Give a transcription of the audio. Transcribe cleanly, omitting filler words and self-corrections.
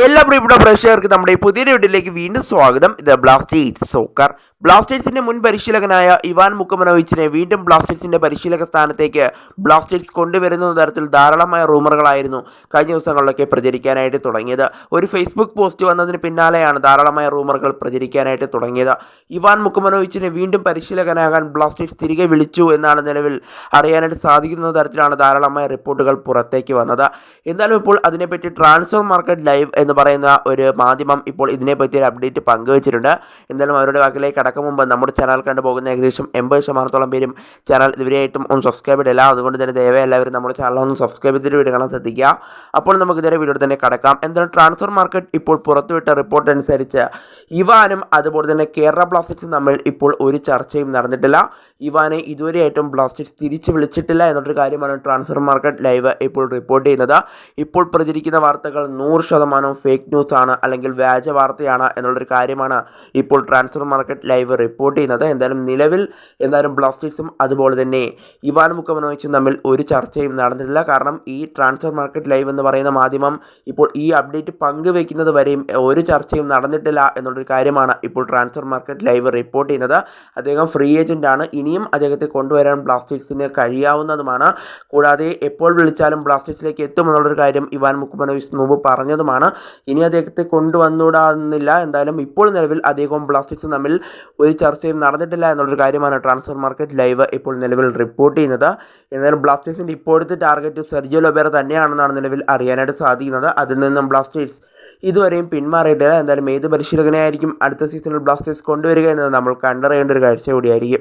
എല്ലാ പ്രിയപ്പെട്ട പ്രേക്ഷകർക്ക് നമ്മുടെ ഈ പുതിയ വീഡിയോയിലേക്ക് വീണ്ടും സ്വാഗതം. ഇത് ബ്ലാസ്റ്റേഴ്സ് സോക്കർ. ബ്ലാസ്റ്റേഴ്സിന്റെ മുൻ പരിശീലകനായ ഇവാൻ മുക്കമനോവിച്ചിനെ വീണ്ടും ബ്ലാസ്റ്റേഴ്സിന്റെ പരിശീലക സ്ഥാനത്തേക്ക് ബ്ലാസ്റ്റേഴ്സ് കൊണ്ടുവരുന്ന തരത്തിൽ ധാരാളമായ റൂമറുകളായിരുന്നു കഴിഞ്ഞ ദിവസങ്ങളിലൊക്കെ പ്രചരിക്കാനായിട്ട് തുടങ്ങിയത്. ഒരു ഫേസ്ബുക്ക് പോസ്റ്റ് വന്നതിന് പിന്നാലെയാണ് ധാരാളമായ റൂമറുകൾ പ്രചരിക്കാനായിട്ട് തുടങ്ങിയത്. ഇവാൻ മുക്കമനോവിച്ചിനെ വീണ്ടും പരിശീലകനാകാൻ ബ്ലാസ്റ്റേഴ്സ് തിരികെ വിളിച്ചു എന്നാണ് നിലവിൽ അറിയാനായിട്ട് സാധിക്കുന്ന തരത്തിലാണ് ധാരാളമായ റിപ്പോർട്ടുകൾ പുറത്തേക്ക് വന്നത്. എന്തായാലും ഇപ്പോൾ അതിനെപ്പറ്റി ട്രാൻസ്ഫർ മാർക്കറ്റ് ലൈവ് എന്ന് പറയുന്ന ഒരു മാധ്യമം ഇപ്പോൾ ഇതിനെപ്പറ്റി ഒരു അപ്ഡേറ്റ് പങ്കുവച്ചിട്ടുണ്ട്. എന്തായാലും അവരുടെ വാക്കിലേക്ക് കടക്കും മുമ്പ് നമ്മുടെ ചാനൽ കണ്ടു പോകുന്ന ഏകദേശം 80% പേരും ചാനൽ ഇതുവരെയായിട്ടും ഒന്ന് സബ്സ്ക്രൈബ് ചെയ്തില്ല. അതുകൊണ്ട് തന്നെ ദയവായി എല്ലാവരും നമ്മുടെ ചാനൽ ഒന്ന് സബ്സ്ക്രൈബ് ചെയ്തിട്ട് വീഡിയോ കാണാൻ ശ്രദ്ധിക്കുക. അപ്പോൾ നമുക്ക് ഇതേ വീഡിയോ തന്നെ കടക്കാം. എന്തായാലും ട്രാൻസ്ഫർ മാർക്കറ്റ് ഇപ്പോൾ പുറത്തുവിട്ട റിപ്പോർട്ട് അനുസരിച്ച് ഇവാനും അതുപോലെ തന്നെ കേരള ബ്ലാസ്റ്റേഴ്സും തമ്മിൽ ഇപ്പോൾ ഒരു ചർച്ചയും നടന്നിട്ടില്ല. ഇവാനെ ഇതുവരെയായിട്ടും ബ്ലാസ്റ്റേഴ്സ് തിരിച്ചു വിളിച്ചിട്ടില്ല എന്നൊരു കാര്യമാണ് ട്രാൻസ്ഫർ മാർക്കറ്റ് ലൈവ് ഇപ്പോൾ റിപ്പോർട്ട് ചെയ്യുന്നത്. ഇപ്പോൾ പ്രചരിക്കുന്ന വാർത്തകൾ 100% ഫേക്ക് ന്യൂസ് ആണ്, അല്ലെങ്കിൽ വ്യാജ വാർത്തയാണ് എന്നുള്ളൊരു കാര്യമാണ് ഇപ്പോൾ ട്രാൻസ്ഫർ മാർക്കറ്റ് ലൈവ് റിപ്പോർട്ട് ചെയ്യുന്നത്. നിലവിൽ ബ്ലാസ്റ്റേഴ്സും അതുപോലെ തന്നെ ഇവാൻ മുക്കമനോവിച്ചും തമ്മിൽ ഒരു ചർച്ചയും നടന്നിട്ടില്ല. കാരണം ഈ ട്രാൻസ്ഫർ മാർക്കറ്റ് ലൈവ് എന്ന് പറയുന്ന മാധ്യമം ഇപ്പോൾ ഈ അപ്ഡേറ്റ് പങ്കുവെക്കുന്നത് വരെയും ഒരു ചർച്ചയും നടന്നിട്ടില്ല എന്നുള്ളൊരു കാര്യമാണ് ഇപ്പോൾ ട്രാൻസ്ഫർ മാർക്കറ്റ് ലൈവ് റിപ്പോർട്ട് ചെയ്യുന്നത്. അദ്ദേഹം ഫ്രീ ഏജന്റ് ആണ്. ഇനിയും അദ്ദേഹത്തെ കൊണ്ടുവരാൻ ബ്ലാസ്റ്റേഴ്സിന് കഴിയാവുന്നതുമാണ്. കൂടാതെ എപ്പോൾ വിളിച്ചാലും ബ്ലാസ്റ്റേഴ്സിലേക്ക് എത്തുമെന്നുള്ളൊരു കാര്യം ഇവാൻ മുക്കമനോവിച്ച് മുമ്പ് പറഞ്ഞതുമാണ്. ഇനി അദ്ദേഹത്തെ കൊണ്ടുവന്നുകൂടാന്നില്ല. എന്തായാലും ഇപ്പോൾ നിലവിൽ അദ്ദേഹവും ബ്ലാസ്റ്റേഴ്സും തമ്മിൽ ഒരു ചർച്ചയും നടന്നിട്ടില്ല എന്നുള്ളൊരു കാര്യമാണ് ട്രാൻസ്ഫർ മാർക്കറ്റ് ലൈവ് ഇപ്പോൾ നിലവിൽ റിപ്പോർട്ട് ചെയ്യുന്നത്. എന്നാലും ബ്ലാസ്റ്റേഴ്സിൻ്റെ ഇപ്പോഴത്തെ ടാർഗറ്റ് സെർജിയോ ലൊബേറ തന്നെയാണെന്നാണ് നിലവിൽ അറിയാനായിട്ട് സാധിക്കുന്നത്. അതിൽ നിന്നും ബ്ലാസ്റ്റേഴ്സ് ഇതുവരെയും പിന്മാറിയിട്ടില്ല. എന്തായാലും ഏത് പരിശീലകനെ ആയിരിക്കും അടുത്ത സീസണിൽ ബ്ലാസ്റ്റേഴ്സ് കൊണ്ടുവരിക എന്നത് നമ്മൾ കണ്ടറിയേണ്ട ഒരു കാഴ്ച കൂടിയായിരിക്കും.